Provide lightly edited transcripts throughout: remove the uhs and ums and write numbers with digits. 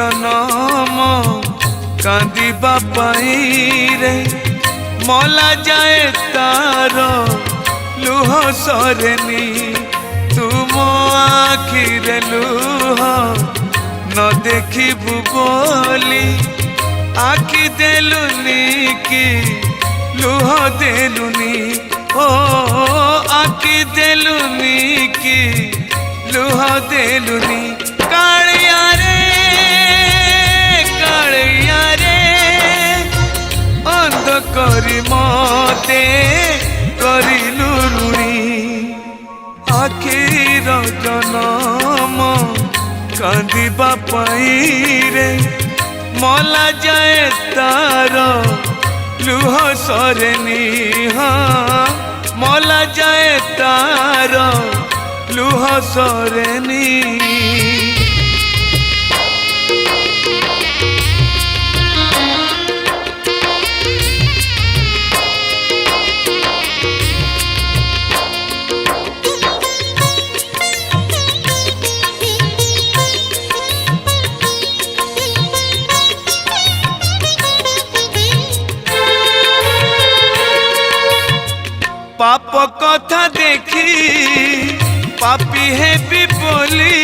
जनम कांदिबा पाई रे मला जाए तार लुह सरेनी तुम आखिरे लुह न देखिबु बोली आखि देलुनी कि लुह देलुनी ओ आखि देलुनी कि लुह देलुनी कालिया रे अंध करी मते करिलु ऋणी आखिर जनम कांदिबा पाई रे मला जाए तार लुह सरेनी हाँ मला जाए तार लुह सरेनी पाप कथा देखी पापी है भी बोली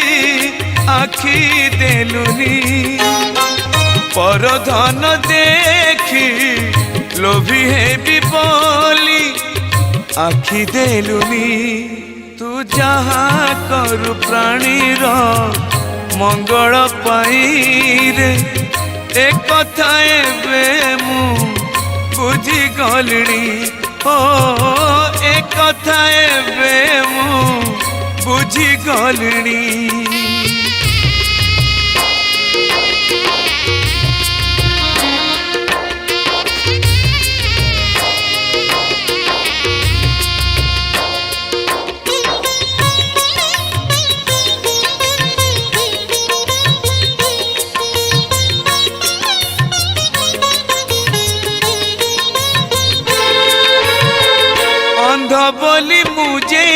आखि देलुनी पर धन देखी लोभी है भी बोली आखि देलुनी तू जहाँ करु प्राणी रो मंगल पाई रे एक कथा एबे मु बुझी गलिनी ओ एक कथा एबे मु बुझी गलिनी अंध बोली मुझे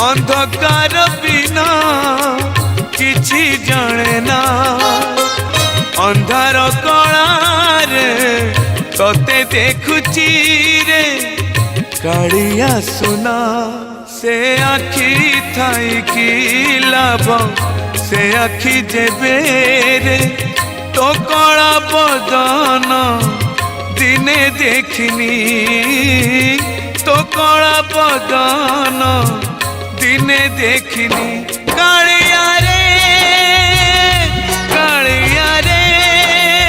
अंधकार बिना किछि जाने ना अंधार कलार तोते देखुची रे कालिया सुना से आखि थाई की लाभ से आखि जेबे रे तो कला बदन दिने देखनी तो कला बदन दिने देखनी कालिया